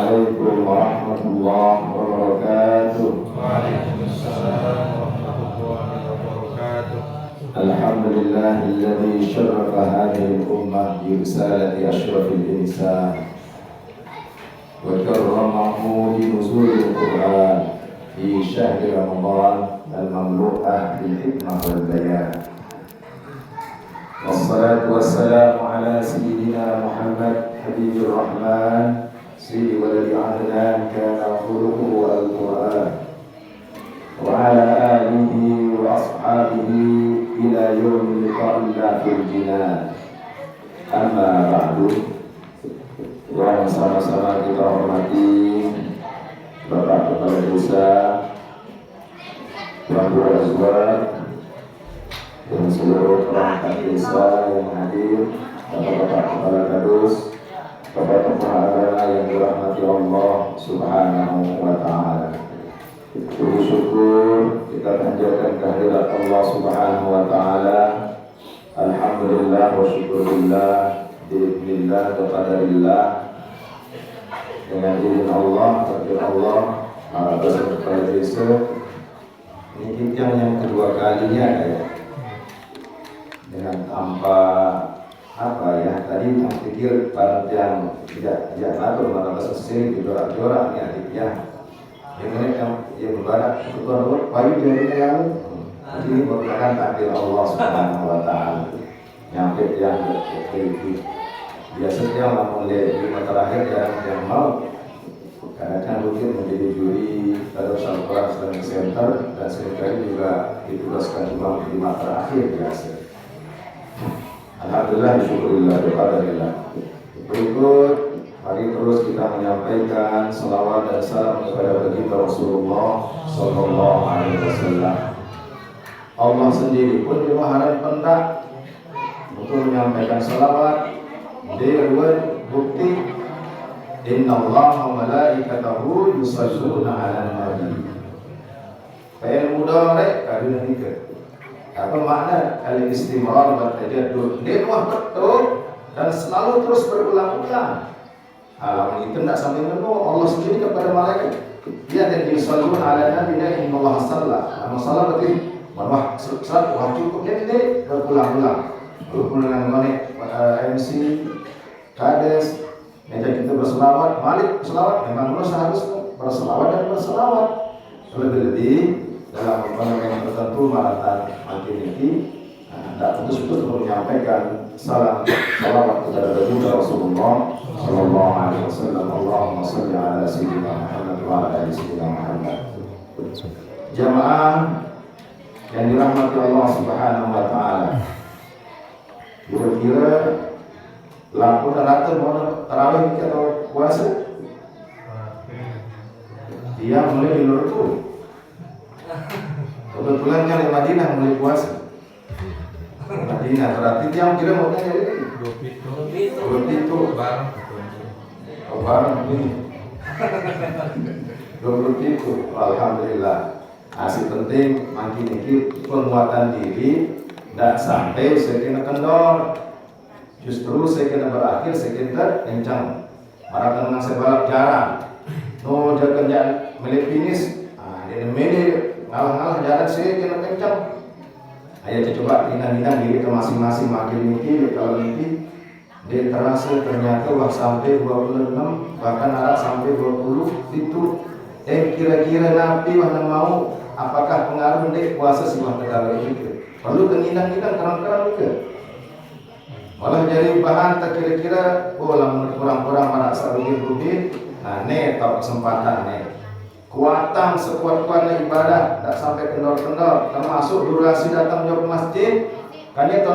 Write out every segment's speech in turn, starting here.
Assalamualaikum warahmatullahi wabarakatuh. Waalaikumsalam warahmatullahi wabarakatuh. Alhamdulillahilladzi syarrafa hadhihi al-ummah bi risalati asyrafil insan wa karramahu bi nuzulil Qur'an fi syahri Ramadan al-mamlu'ah bil hikmah wal bayan. Wassalatu wassalamu ala sayyidina Muhammad habibir rahman sayyidi waladi adnan kana khuluquhu al-Qur'an wa ala alihi wa ashabihi ila yawmi liqa'illah fil jinan. Amma ba'du. Yang sama-sama kita hormati Bapak Kepala Desa, Bapak Azwar, dan seluruh perangkat desa yang hadir, Bapak-bapak Kepala Kadus, Bapak tokoh agama yang dirahmati Allah Subhanahu wa Ta'ala. Puji syukur kita panjatkan kehadirat Allah Subhanahu wa Ta'ala. Alhamdulillah wa syukurillah, biiznillah wa qadarillah. Dengan izin Allah, takdir Allah, para peserta desa, ini yang kedua kalinya ya. Dengan tanpa apa ya, tadi yang pikir yang tidak ngatur malah selesai dijorak-jorak ya adiknya. Ini yang berbarak ketua payu dari yang ini merupakan takdir Allah Subhanahu wa Ta'ala. Nyampe yang terjadi. Biasanya orang melihat lima terakhir yang mau kadang-kadang mungkin menjadi juri Darus Al-Quran Islamic Center dan seringkali juga ditugaskan imam lima terakhir biasa. Alhamdulillah, syukurillah, doa. Berikut, mari terus kita menyampaikan salawat dan salam kepada baginda Rasulullah Sallallahu Alaihi Wasallam. Allah sendiri pun diwaharan pendak untuk menyampaikan salawat. Dia bukti Inna Allah wa malaikatahu yusalluna ala nabi. Fa'il mudhari' kaduna nikah. Apa makna al-istimrar wa tajaddud? Dia betul dan selalu terus berulang-ulang. Alam itu tidak sampai menunggu Allah sendiri kepada malaikat. Dia dan yusalluna ala nabi inna Allah sallallahu. Nama salat berarti marwah salat cukup ini berulang-ulang. Berulang-ulang MC Kades, meja kita berselawat, Malik berselawat, memang harus berselawat dan berselawat. Lebih-lebih dalam yang tertentu maratan makin ini, tidak putus-putus untuk menyampaikan salam salawat kepada baginda Rasulullah Sallallahu Alaihi Wasallam. Allahumma salli ala sayyidina Muhammad wa ala ali sayyidina Muhammad. Jamaah yang dirahmati Allah Subhanahu wa Ta'ala, kira-kira lampu rata mau tarawih atau puasa? Dia mulai di Lurku. Kebetulan yang di Madinah mulai puasa. Madinah berarti dia kira mau tanya ini. Dua pintu bareng. Oh bareng ini. 20 pintu. Alhamdulillah. Asli penting makin ini penguatan diri tidak sampai saya kena kendor. Justru saya kena berakhir, saya kena kencang. Para teman saya balap jarang. No, dia kerja milik finish. Dia nemeni ngalah-ngalah jalan saya kena kencang. Ayo coba inang-inang diri ke masing-masing makin mimpi. Kalau mimpi dia terasa ternyata wah sampai 26 bahkan ada sampai 20 itu. Kira-kira nanti mana mau apakah pengaruh dek puasa sih wah tegal itu. Perlu kenginang-inang terang-terang juga. Malah jadi bahan tak kira-kira lamun kurang-kurang mana sarugin-rugin. Nah, tau kesempatan kuatan sekuat-kuatnya ibadah tak sampai kendor-kendor termasuk durasi datang jauh masjid. Kan itu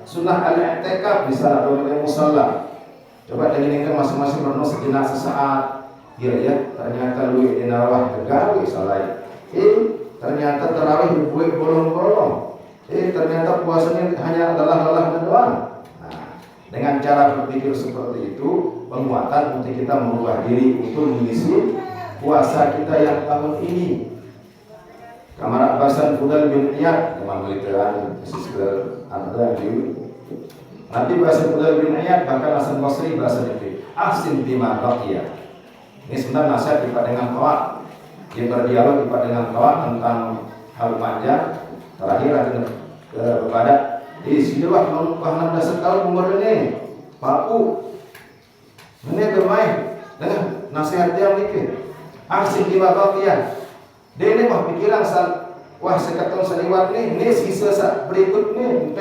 sunnah al-i'tikaf bisa atau di musalla. Coba denginkan masing-masing renung sejenak sesaat. Ya, ternyata lu di narawah tegawi salai. Ternyata tarawih dibuat bolong-bolong. Ternyata puasanya hanya lelah-lelah doang. Dengan cara berpikir seperti itu, penguatan untuk kita merubah diri untuk mengisi puasa kita yang tahun ini. Kamar Abbasan Fudal bin Iyad, memang militeran, siskel, ada yang Nanti bahasa Fudal bin Iyad, bahkan Hasan Basri bahasa Nabi. Ahsin bima baqiyah. Ini sebenarnya nasihat kita dengan kawan. Dia berdialog kita dengan kawan tentang hal panjang. Terakhir akhirnya kepada di sini lah kalau 16 tahun umur ini papu ini bermain dengan nasihat yang mikir asing di bagian dia ini mah pikiran wah sekaton seliwat ini sisa berikut nih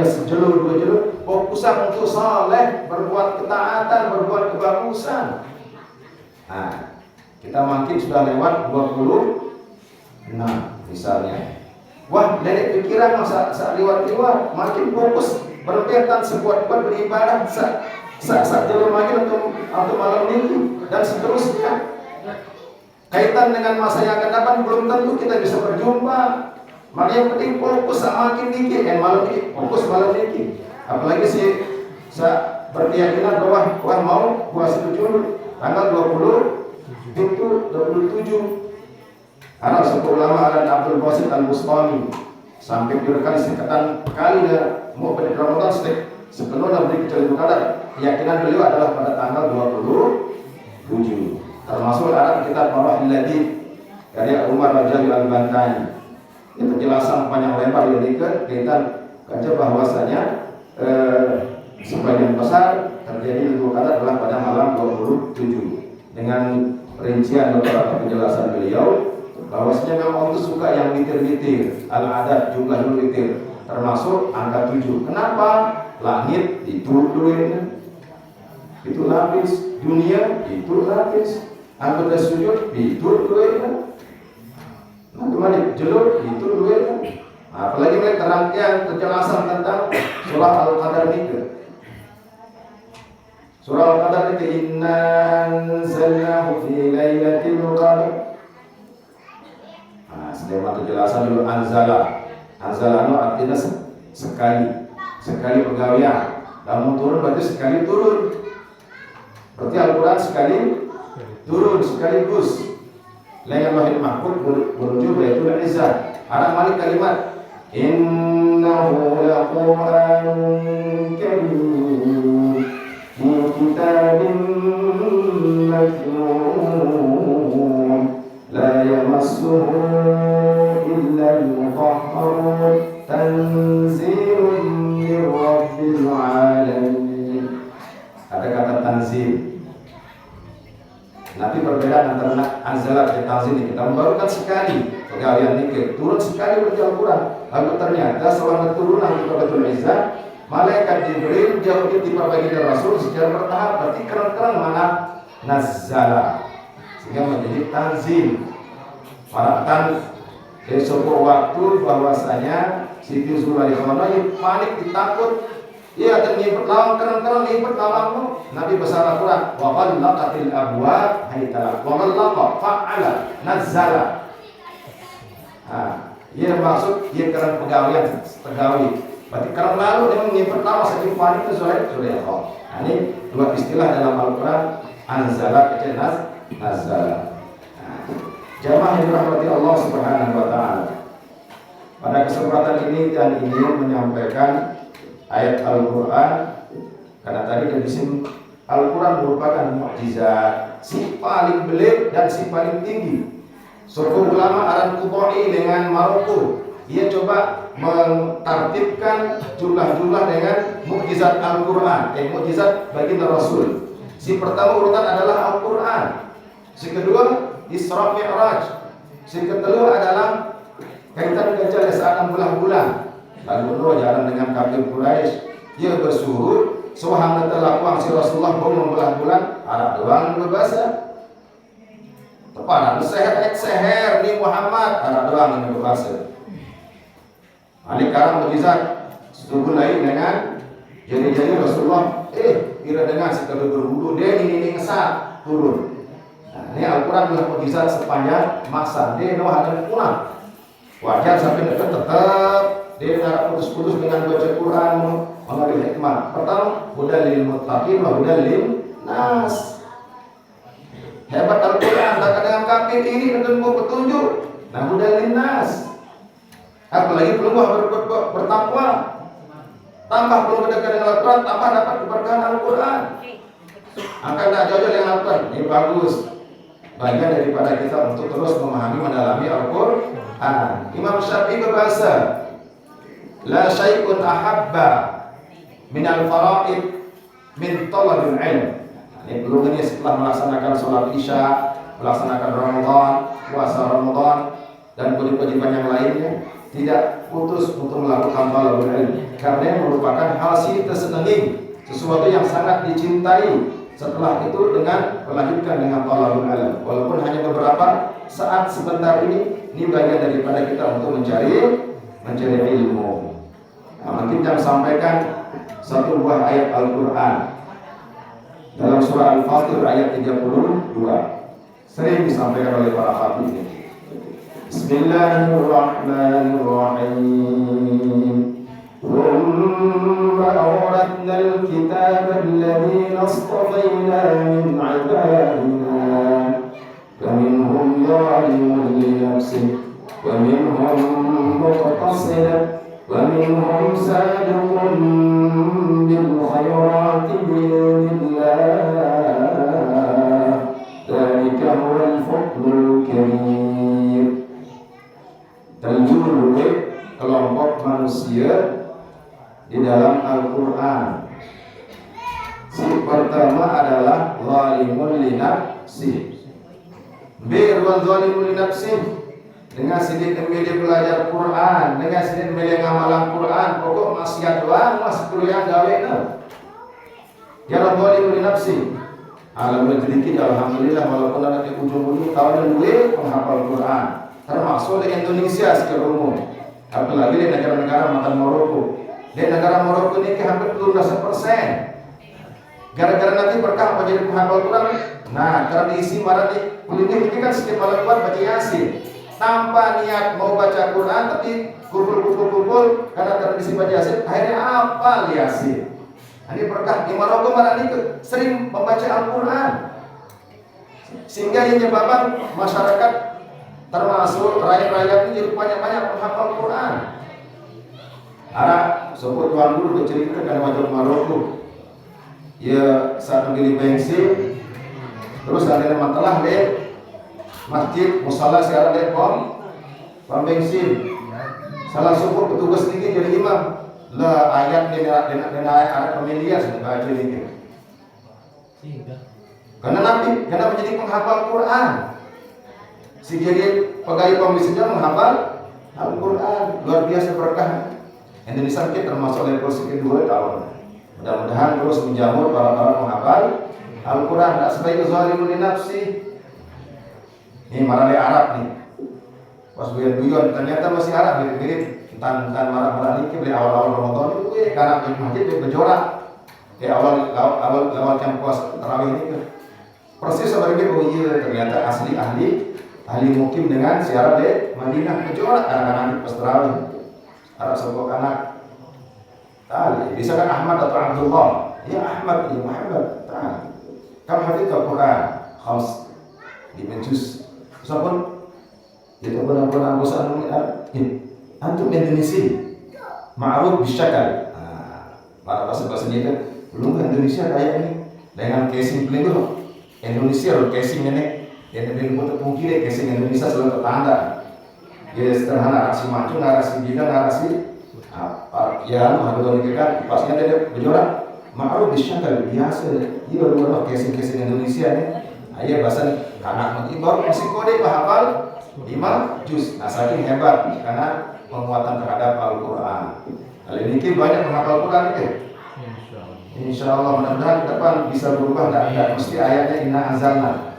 sejelur dua jelur fokusan untuk saleh berbuat ketaatan berbuat kebagusan. Nah kita makin sudah lewat 26 misalnya. Wah, dari pikiran masa liwat-liwat makin fokus berpihak sekuat-kuat beribadah saat jalan lagi untuk malam minggu dan seterusnya. Kaitan dengan masa yang akan datang belum tentu kita bisa berjumpa. Maka yang penting fokus makin dikit malam ini fokus malam ini. Apalagi saya berkeyakinan bahwa mau puasa 7 tanggal 27 Anak sepuh ulama Alan Abdul Basit Al-Bustami sampai direkan sekatan kali dah mau pada Ramadan sepenuhnya beri kecuali kadar keyakinan beliau adalah pada tanggal 27 termasuk Arab kitab Marah Illadid karya Umar Rajawi Al-Bantani. Ini penjelasan panjang lebar yang dikaitan kerja bahwasanya sebagian besar terjadi Lailatul Qadar adalah pada malam 27 dengan rincian beberapa penjelasan beliau bahwasanya memang itu suka yang witir-witir al-adat jumlah witir termasuk angka 7. Kenapa? Langit itu duitnya itu lapis, dunia itu lapis, anggota sujud itu duitnya, nah kembali jelur itu duitnya. Nah, apalagi mereka rangkaian penjelasan tentang surah Al-Qadar ini. Surah Al-Qadar itu inna anzalnahu fi lailatul qadar. Nah, sedang penjelasan dulu anzala. Anzala itu artinya sekali pegawaian. Namun turun berarti sekali turun. Berarti Al-Quran sekali turun sekaligus. Lain Allahil Mahfud menuju Baitul Izzah. Arab malik kalimat innahu laqur'anun karim fi kitabin maknun la yamassuhu illa al-mutahharun tanzilun min rabbil alamin. Ada kata tanzil. Nanti perbedaan antara anzalat dan tanzil ini kita membarukan sekali pegawaian ini turun sekali berarti Al-Quran. Lalu ternyata setelah keturunan di Baitul Izzah malaikat Jibril jauh ditimpa baginda Rasul secara bertahap berarti keren-keren mana nazzala sehingga menjadi tanzil. Parakan sebuah waktu bahwasanya Siti Zulaikha panik ditakut ia akan nyimpen lawan keren-keren nyimpen lawanmu. Nabi besar Al-Quran wa ghallaqatil abwab haitala wa ghallaqa fa'ala nazzala. Ia maksud ia keren pegawai. Berarti keren lalu dia menyimpen lawan saking panik itu Zulaikha. Ini dua istilah dalam Al-Quran anzala kecil nazzala. Jamaah yang dirahmati Allah Subhanahu wa taala. Pada kesempatan ini dan ingin menyampaikan ayat Al-Quran karena tadi di sini Al-Quran merupakan mukjizat si paling belit dan si paling tinggi. Suku ulama Arab Qudai dengan Maroko dia coba mentartibkan jumlah-jumlah dengan mukjizat Al-Quran, mukjizat baginda Rasul. Si pertama urutan adalah Al-Quran, si kedua Isra Mi'raj, si kedua adalah kaitan dengan saat 16 bulan. Lalu Nuh jalan dengan kafir Quraisy, dia bersuruh sewahana telakuang si Rasulullah membelah bulan Arab doang berbahasa. Tepanan seher ni Muhammad Arab doang yang berbahasa. Ani karang mujizat setuju lain dengan jadi Rasulullah kira dengan sekali berbulu dia ini ngesat turun. Nah, ini Al-Quran adalah mujizat sepanjang masa. Dia Nuh ada punah. Wajar sampai dekat tetap dia tidak putus-putus dengan baca Quran mengambil hikmah. Pertama, hudal lil muttaqin wa hudal lin nas. Hebat Al-Quran, tak dengan kafir ini dengan petunjuk. Nah, hudal lin nas. Apalagi belum bertakwa. Tambah belum dekat dengan Al-Quran, tambah dapat keberkahan Al-Quran. Angkat tak jauh yang Al-Quran. Ini bagus. Bagian daripada kita untuk terus memahami, mendalami Al-Quran. Imam Syafi'i berbahasa, la syai'un ahabba minal fara'id min talabil ilm. Ini belum ini setelah melaksanakan sholat isya, melaksanakan Ramadan, puasa Ramadan, dan kewajiban yang lainnya, tidak putus untuk melakukan talabul ilm, karena merupakan hasil tersenangi, sesuatu yang sangat dicintai. Setelah itu dengan melanjutkan dengan talabul ilm, walaupun hanya beberapa saat sebentar ini bagian daripada kita untuk mencari ilmu. Nah, mungkin saya sampaikan satu buah ayat Al-Quran dalam surah Al-Fatir ayat 32, sering disampaikan oleh para khatib ini. Bismillahirrahmanirrahim. ثم أورثنا الكتاب الذين اصطفينا من عبادنا فمنهم ظالم لنفسه ومنهم مقتصد ومنهم سابق بالخيرات بإذن الله ذلك هو الفضل الكبير. Terjun kelompok manusia di dalam Al-Quran. Si pertama adalah zalimun li nafsi. Birwan zalimun li nafsi. Dengan sedikit dia belajar Quran, dengan sedikit dia ngamalan Quran, pokok maksiat doang, mas kuliah gawe na. Dia zalimun li nafsi. Alhamdulillah sedikit, alhamdulillah walaupun ada di ujung-ujung tahun dulu menghafal Quran. Termasuk di Indonesia secara umum. Apalagi di negara-negara makan Maroko. Di negara Maroko ini hampir 12%. Gara-gara nanti berkah menjadi penghafal Quran. Nah, tradisi marani kuliner ini kan setiap malam baca Yasin. Tanpa niat mau baca Quran, tapi kumpul karena tradisi baca Yasin, akhirnya hafal Yasin. Ini berkah di Maroko marani itu sering membaca Al-Quran. Sehingga yang menyebabkan masyarakat termasuk rakyat-rakyat ini jadi banyak-banyak menghafal Quran. Ada sebut tuan guru bercerita karena wajah Maroko. Ya saat membeli bensin, terus ada masalah di masjid musala sekarang di pom bensin. Salah subuh petugas ini jadi imam. Lah ayat ayat pemilihan baca ini. Karena menjadi penghafal Quran. Si jadi pegawai komisinya menghafal Al-Quran, luar biasa berkah. Indonesia kita termasuk level sekian 2 tahun. Mudah-mudahan terus menjamur para penghafal Al-Quran. Tak sebaik zalimun li nafsi. Ini marah Arab nih. Pas buyan ternyata masih Arab mirip-mirip. Tentang marah-marah ini dari awal-awal Ramadan itu karena masjid berjorak. Di awal yang puasa tarawih ini persis seperti itu. Oh iya, ternyata asli ahli mukim dengan siaran di Madinah berjorak anak-anak pas tarawih. Arab sebut anak tali, bisa kan Ahmad atau Abdullah? Ya Ahmad, ya Muhammad. Kamu hafidh Al-Quran, khams di menjus. Siapapun, jadi benar-benar bosan ini. Antum Indonesia, ma'ruf bisyakal. Para bahasa ini kan belum ke Indonesia kayak ini dengan casing pelindung. Indonesia loh casing ini, yang lebih untuk mungkin casing Indonesia selalu tertanda. Jadi sederhana narasi maju, narasi bidang, narasi yang harus dikatakan pasnya dia berjorak. Ma'ruf bisyakal biasa. Iya luar casing Indonesia ini. Ayah bahasa anak ibarat masih kode hafal 5 juz. Nah saking hebat karena penguatan terhadap Al-Quran. Kali ini banyak menghafal Quran itu. Insyaallah mudah-mudahan ke depan bisa berubah dan mesti ayatnya inna anzalna.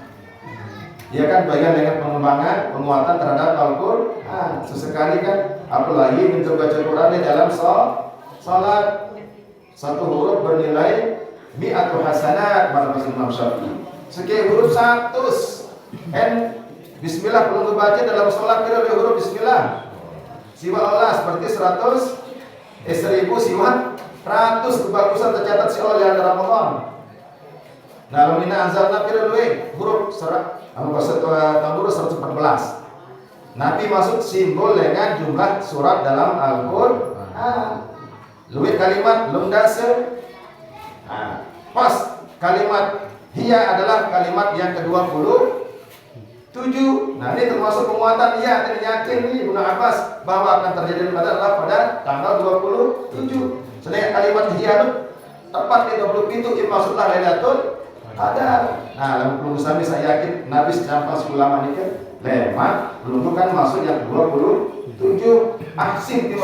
Dia kan bagian dengan pengembangan penguatan terhadap Al-Quran. Sesekali kan apalagi untuk baca Quran di dalam salat. Satu huruf bernilai mi'atu hasanat pada Imam Syafi'i. Sekian huruf 100. Bismillah belum dibaca dalam salat kira huruf bismillah. Siwa Allah seperti 1000 siwa 100 kebagusan tercatat si Allah yang dalam Ramadan. Nah, lamina anzalna kira huruf tambur 114. Nabi masuk simbol dengan jumlah surat dalam Al-Quran. Luwih kalimat lum dase. Nah, pas kalimat Hiya adalah kalimat yang ke-27. Nah, ini termasuk penguatan hiya. Ini yakin nih Ibnu Abbas bahwa akan terjadi pada adalah pada tanggal 27. Sedangkan kalimat hiya itu tepat di 20 pintu maksudlah Lailatul Qadar. Nah, lalu perlu sami saya yakin Nabi sampai ulama ini kan lemat menunjukkan maksud yang 27. Ahsin di